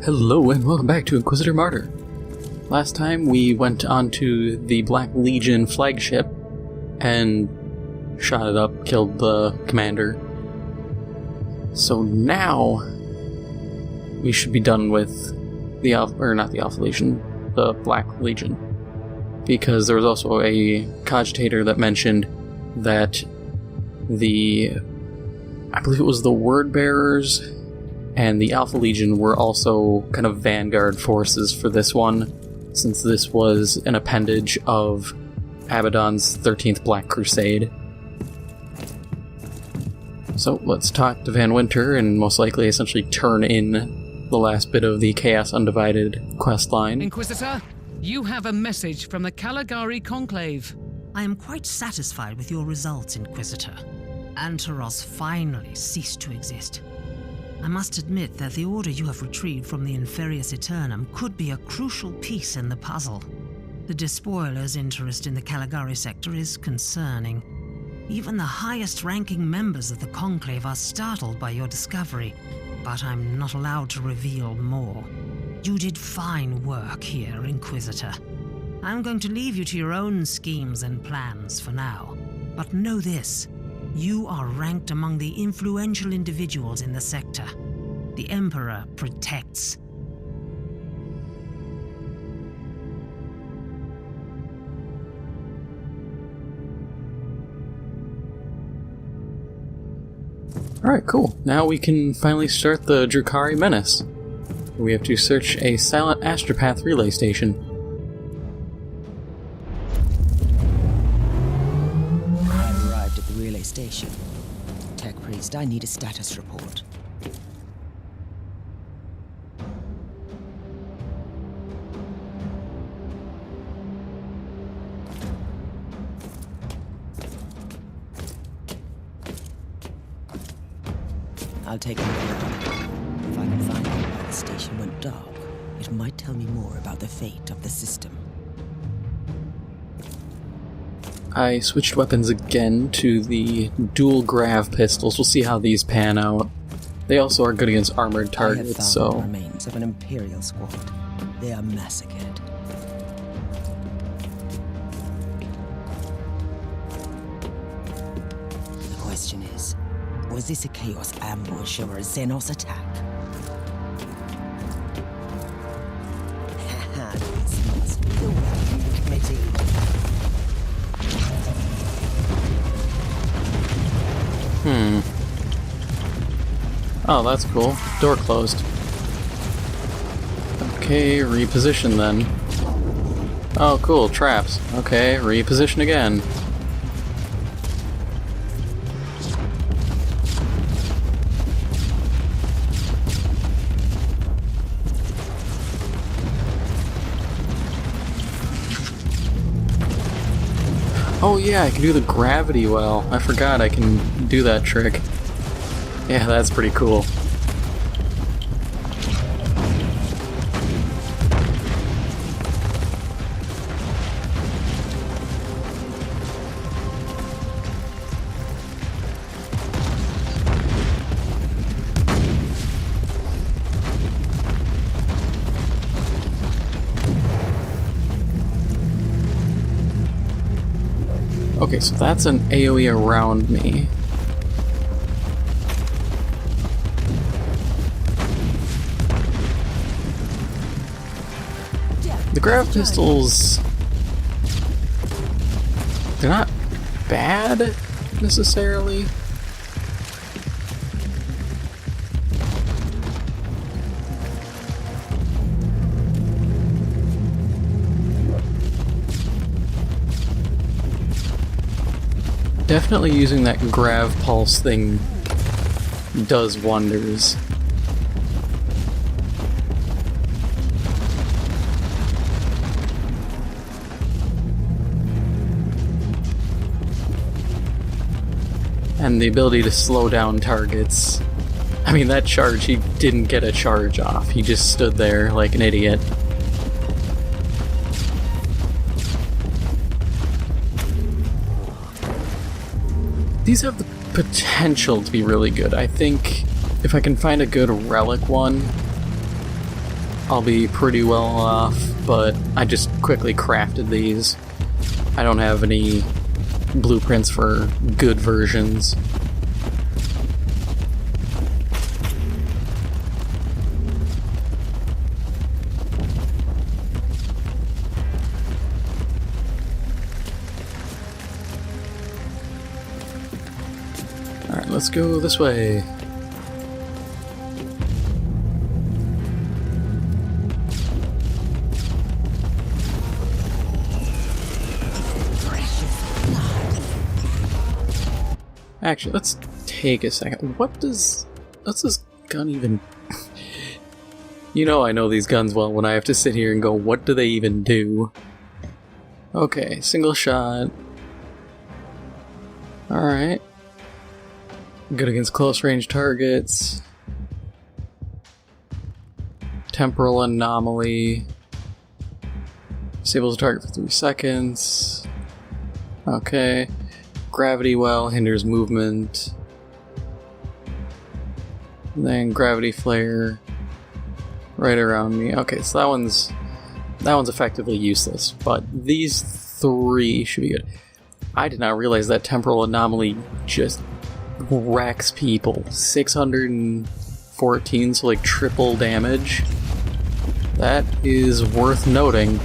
Hello and welcome back to Inquisitor Martyr. Last time we went onto the Black Legion flagship and shot it up, killed the commander. So now we should be done with the the Black Legion. Because there was also a cogitator that mentioned that I believe it was the Word Bearers and the Alpha Legion were also kind of vanguard forces for this one, since this was an appendage of Abaddon's 13th Black Crusade. So let's talk to Van Winter and most likely essentially turn in the last bit of the Chaos Undivided questline. Inquisitor, you have a message from the Caligari Conclave. I am quite satisfied with your results, Inquisitor. Antaros finally ceased to exist. I must admit that the order you have retrieved from the Inferius Eternum could be a crucial piece in the puzzle. The Despoiler's interest in the Caligari Sector is concerning. Even the highest-ranking members of the Conclave are startled by your discovery, but I'm not allowed to reveal more. You did fine work here, Inquisitor. I'm going to leave you to your own schemes and plans for now. But know this. You are ranked among the influential individuals in the sector. The Emperor protects. Alright, cool. Now we can finally start the Drukhari Menace. We have to search a silent astropath relay station. Station. Tech Priest, I need a status report. I'll take a look. If I can find out why the station went dark, it might tell me more about the fate of the system. I switched weapons again to the dual grav pistols. We'll see how these pan out. They also are good against armored targets, I have found the remains of an Imperial squad. They are massacred. The question is, was this a Chaos ambush or a Xenos attack? This must be the Welcome Committee. Oh, that's cool. Door closed. Okay, reposition then. Oh, cool, traps. Okay, reposition again. Oh yeah, I can do the gravity well. I forgot I can do that trick. Yeah, that's pretty cool. Okay, so that's an AoE around me. The grav pistols, they're not bad, necessarily. Definitely using that grav pulse thing does wonders. And the ability to slow down targets. I mean, that charge, he didn't get a charge off. He just stood there like an idiot. These have the potential to be really good. I think if I can find a good relic one, I'll be pretty well off, but I just quickly crafted these. I don't have any blueprints for good versions. Alright, let's go this way. Actually, let's take a second. What's this gun even... You know I know these guns well when I have to sit here and go, what do they even do? Okay, single shot. Alright. Good against close range targets. Temporal anomaly. Disables the target for 3 seconds. Okay. Gravity well hinders movement. And then gravity flare right around me. Okay, so that one's effectively useless, but these 3 should be good. I did not realize that temporal anomaly just wrecks people. 614, so like triple damage. That is worth noting.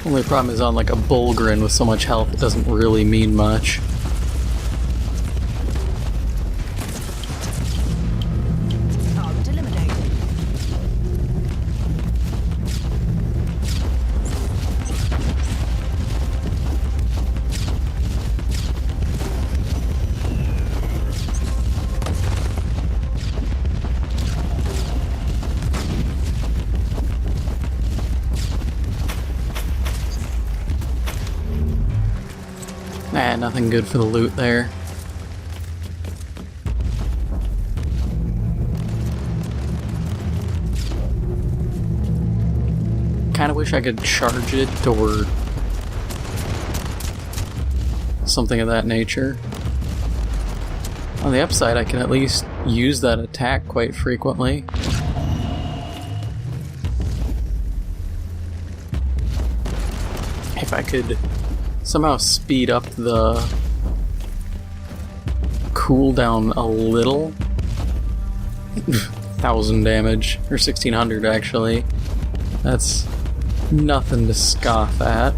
Only problem is on like a Bulgrin with so much health, it doesn't really mean much. Target eliminated. Nah, nothing good for the loot there. Kinda wish I could charge it or something of that nature. On the upside, I can at least use that attack quite frequently. If I could somehow speed up the cooldown a little. 1,000 damage, or 1,600 actually. That's nothing to scoff at.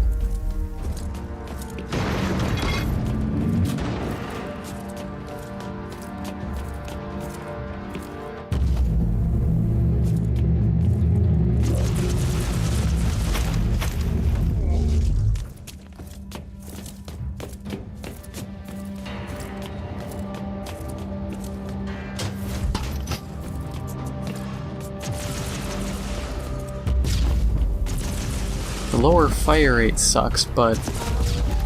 The lower fire rate sucks, but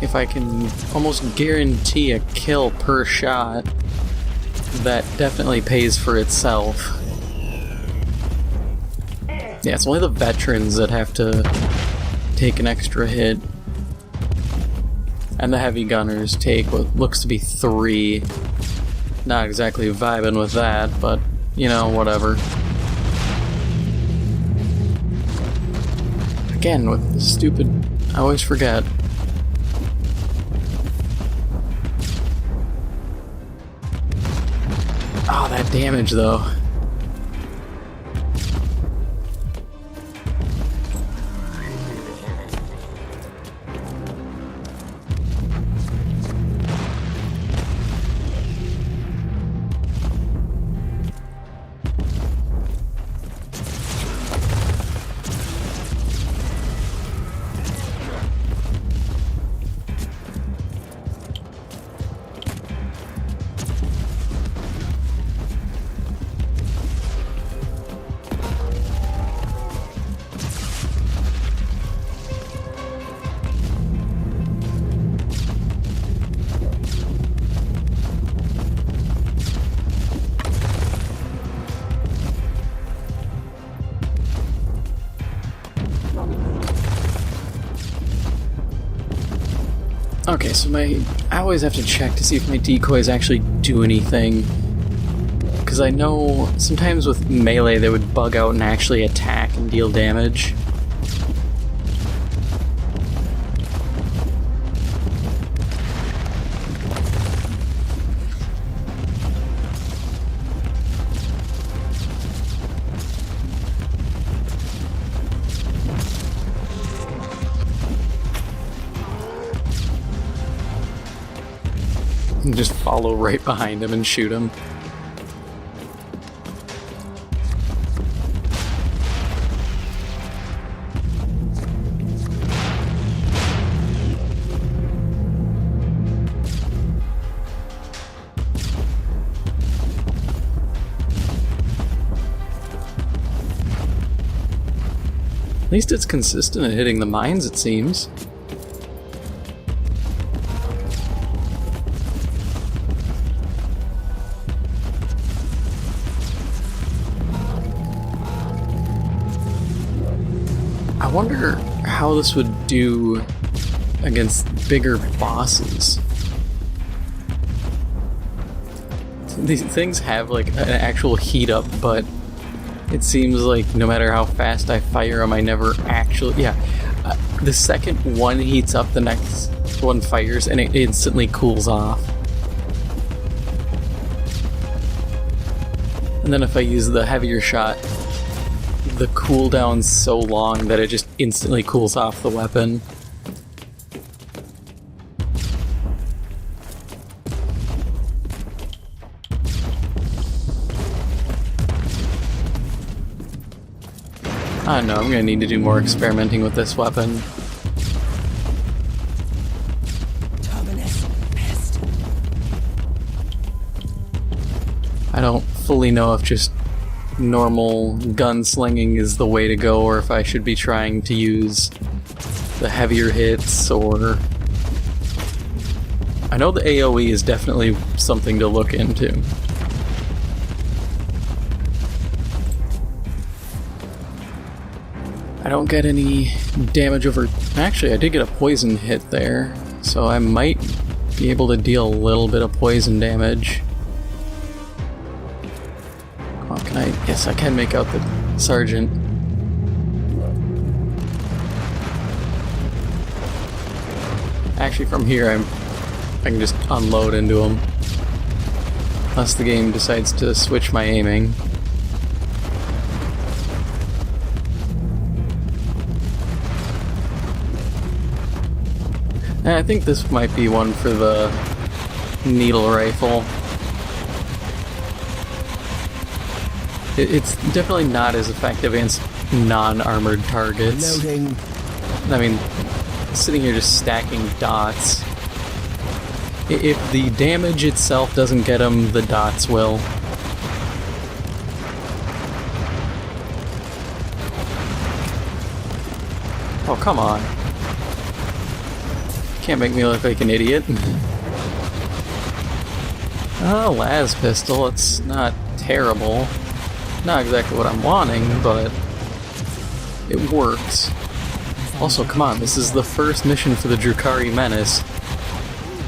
if I can almost guarantee a kill per shot, that definitely pays for itself. Yeah, it's only the veterans that have to take an extra hit. And the heavy gunners take what looks to be 3. Not exactly vibing with that, but, you know, whatever. Again, with the stupid... I always forget. Oh, that damage, though. Okay, so I always have to check to see if my decoys actually do anything. Because I know sometimes with melee they would bug out and actually attack and deal damage. And just follow right behind him and shoot him. At least it's consistent at hitting the mines, it seems. I wonder how this would do against bigger bosses. These things have like an actual heat up, but it seems like no matter how fast I fire them, I never actually... Yeah, the second one heats up, the next one fires, and it instantly cools off. And then if I use the heavier shot, the cooldown's so long that it just instantly cools off the weapon. I don't know, I'm gonna need to do more experimenting with this weapon. I don't fully know if just normal gunslinging is the way to go, or if I should be trying to use the heavier hits, or... I know the AoE is definitely something to look into. I don't get any damage over... Actually, I did get a poison hit there, so I might be able to deal a little bit of poison damage. Oh, can I... Yes, I can make out the sergeant. Actually, from here, I can just unload into him. Unless the game decides to switch my aiming. I think this might be one for the needle rifle. It's definitely not as effective against non-armored targets. Loading. I mean, sitting here just stacking dots. If the damage itself doesn't get them, the dots will. Oh, come on. Can't make me look like an idiot. Oh, las pistol, it's not terrible. Not exactly what I'm wanting, but it works. Also, come on, this is the first mission for the Drukhari Menace.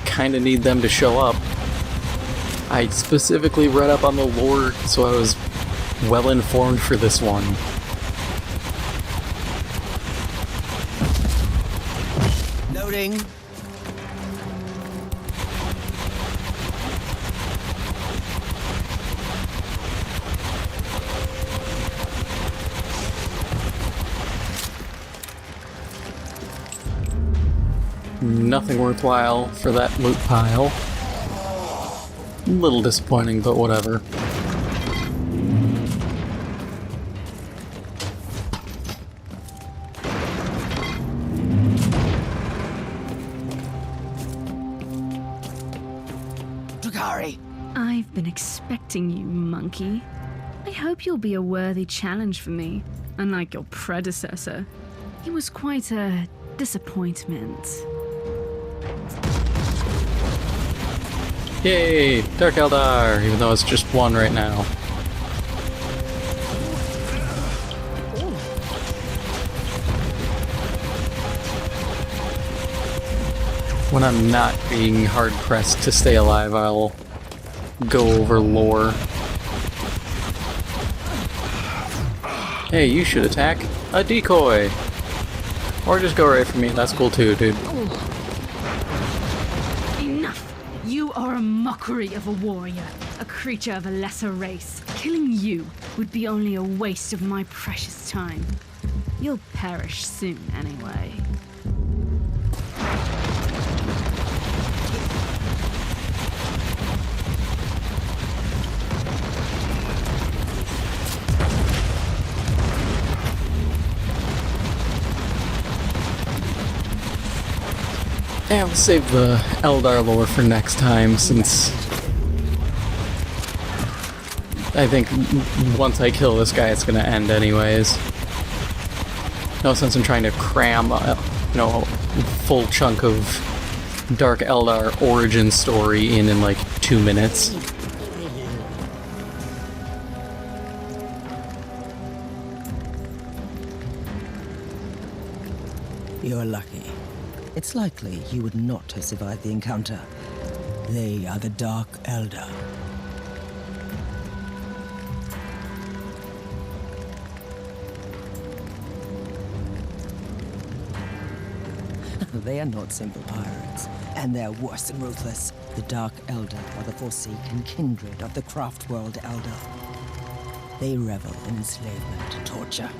Kinda need them to show up. I specifically read up on the lore, so I was well informed for this one. Loading. Nothing worthwhile for that loot pile. A little disappointing, but whatever. Drukhari. I've been expecting you, monkey. I hope you'll be a worthy challenge for me, unlike your predecessor. He was quite a disappointment. Yay! Dark Eldar, even though it's just one right now. When I'm not being hard-pressed to stay alive, I'll go over lore. Hey, you should attack a decoy! Or just go right for me, that's cool too, dude. Enough! You are a mockery of a warrior, a creature of a lesser race. Killing you would be only a waste of my precious time. You'll perish soon anyway. Yeah, we'll save the Eldar lore for next time, since I think once I kill this guy, it's gonna end anyways. No sense in trying to cram, a full chunk of Dark Eldar origin story in like 2 minutes. You're lucky. It's likely you would not have survived the encounter. They are the Dark Eldar. They are not simple pirates, and they're worse than ruthless. The Dark Eldar are the forsaken kindred of the craft world Eldar. They revel in enslavement and torture.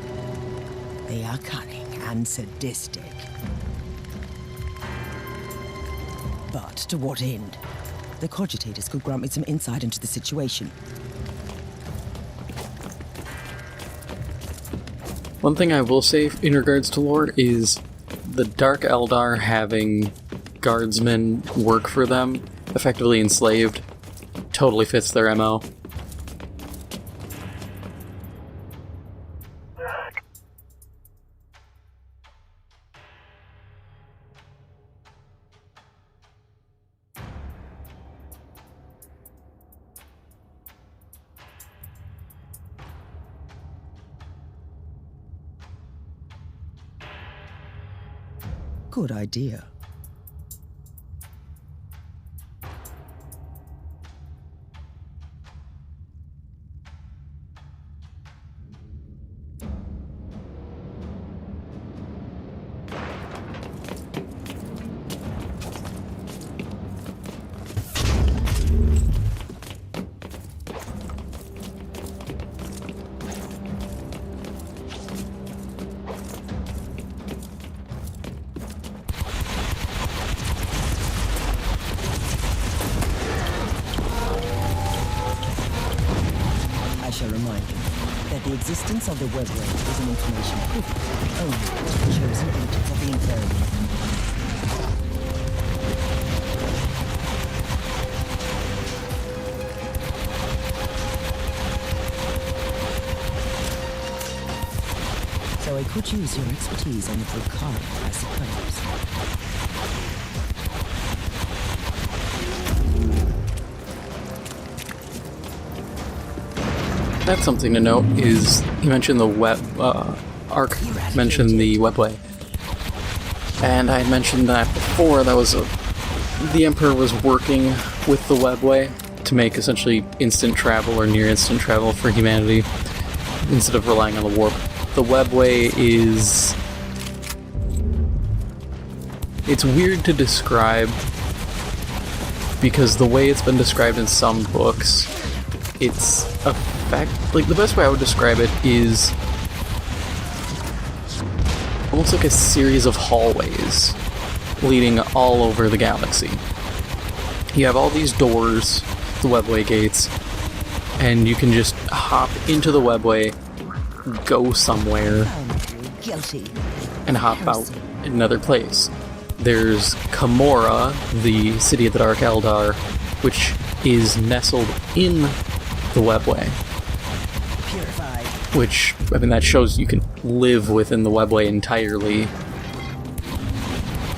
They are cunning and sadistic. But to what end? The cogitators could grant me some insight into the situation. One thing I will say in regards to lore is the Dark Eldar having guardsmen work for them, effectively enslaved, totally fits their MO. Good idea. I shall remind you that the existence of the web range is an information privileged only to the chosen agents of the Inferior. So I could use your expertise on the Drukhari, I suppose. That's something to note, is you mentioned the web, Ark mentioned the webway. And I had mentioned that before, that was the Emperor was working with the webway to make essentially instant travel or near instant travel for humanity, instead of relying on the warp. The webway is... it's weird to describe, because the way it's been described in some books, it's like, the best way I would describe it is almost like a series of hallways leading all over the galaxy. You have all these doors, the webway gates, and you can just hop into the webway, go somewhere, and hop out in another place. There's Camorra, the city of the Dark Eldar, which is nestled in the webway. Which, I mean, that shows you can live within the webway entirely.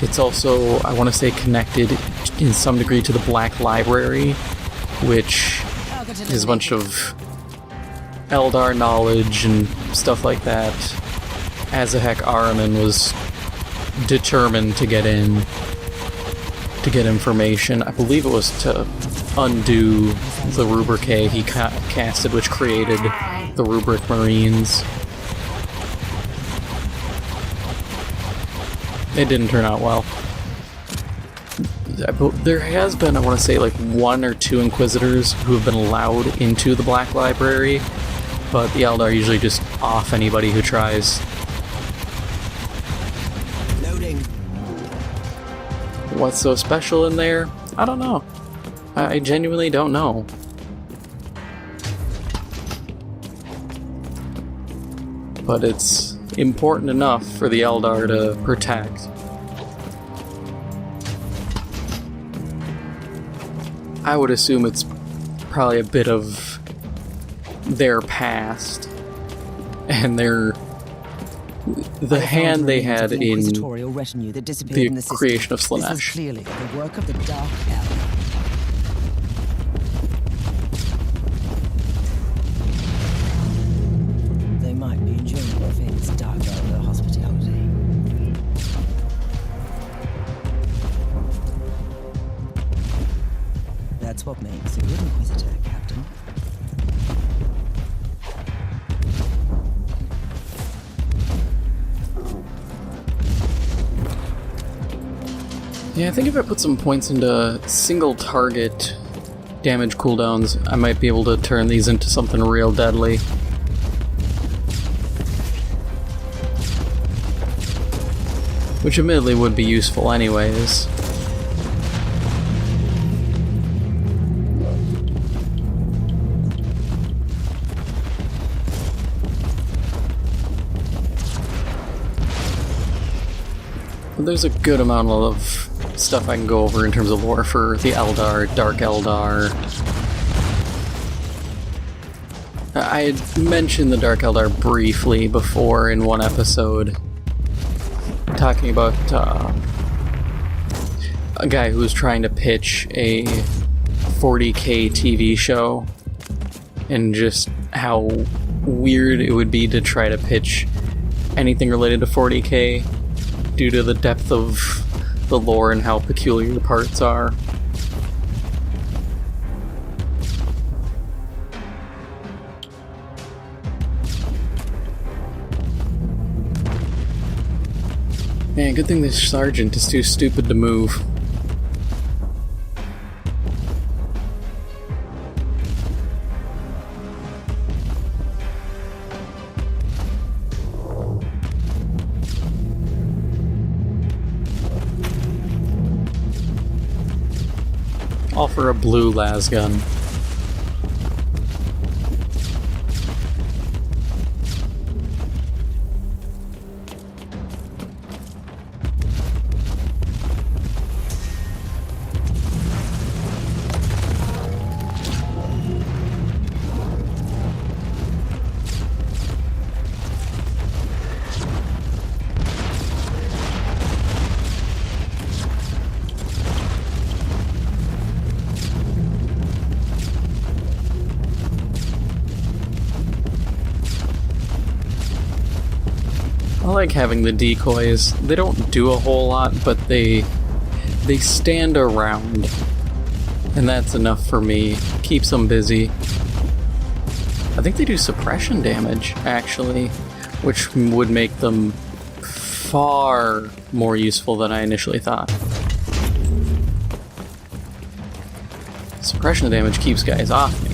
It's also, I want to say, connected in some degree to the Black Library, which is a bunch of Eldar knowledge and stuff like that. Azahek Araman was determined to get in, to get information. I believe it was to undo the rubric he casted, which created the rubric Marines. it didn't turn out well. There has been, I want to say, like 1 or 2 Inquisitors who have been allowed into the Black Library, but the Eldar usually just off anybody who tries. Loading. What's so special in there? I don't know. I genuinely don't know. But it's important enough for the Eldar to protect. I would assume it's probably a bit of their past and the hand they had in the creation of Slaanesh. This is clearly the work of the Dark Elder. They might be enjoying their famous Dark Elder hospitality. That's what makes a good Inquisitor, Captain. Yeah, I think if I put some points into single target damage cooldowns, I might be able to turn these into something real deadly. Which admittedly would be useful anyways. But there's a good amount of stuff I can go over in terms of lore for the Eldar, Dark Eldar. I had mentioned the Dark Eldar briefly before in one episode, talking about a guy who was trying to pitch a 40K TV show, and just how weird it would be to try to pitch anything related to 40K due to the depth of the lore and how peculiar the parts are. Man, good thing this sergeant is too stupid to move. All for a blue las gun. I like having the decoys. They don't do a whole lot, but they stand around. And that's enough for me. Keeps them busy. I think they do suppression damage, actually, which would make them far more useful than I initially thought. Suppression damage keeps guys off me.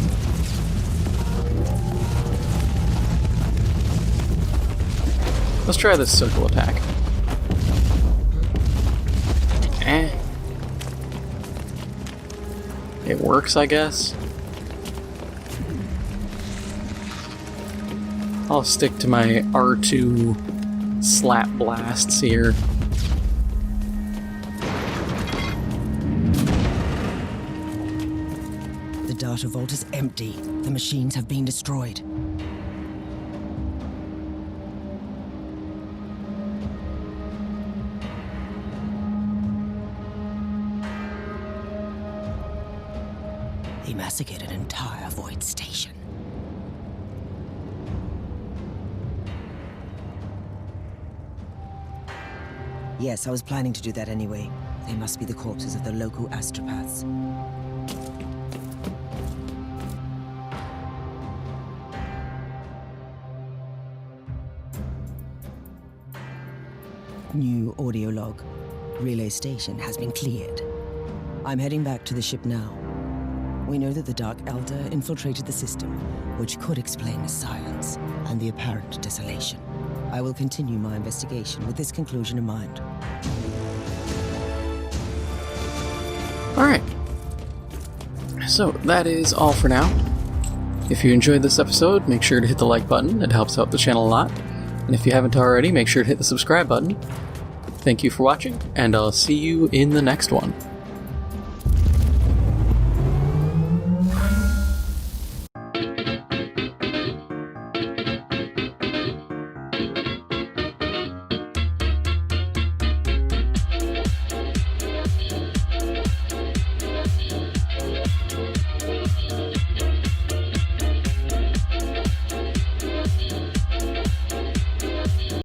Let's try this circle attack. It works, I guess. I'll stick to my R2 slap blasts here. The data vault is empty. The machines have been destroyed. They massacred an entire void station. Yes, I was planning to do that anyway. They must be the corpses of the local astropaths. New audio log. Relay station has been cleared. I'm heading back to the ship now. We know that the Dark Elder infiltrated the system, which could explain the silence and the apparent desolation. I will continue my investigation with this conclusion in mind. Alright. So, that is all for now. If you enjoyed this episode, make sure to hit the like button. It helps out the channel a lot. And if you haven't already, make sure to hit the subscribe button. Thank you for watching, and I'll see you in the next one.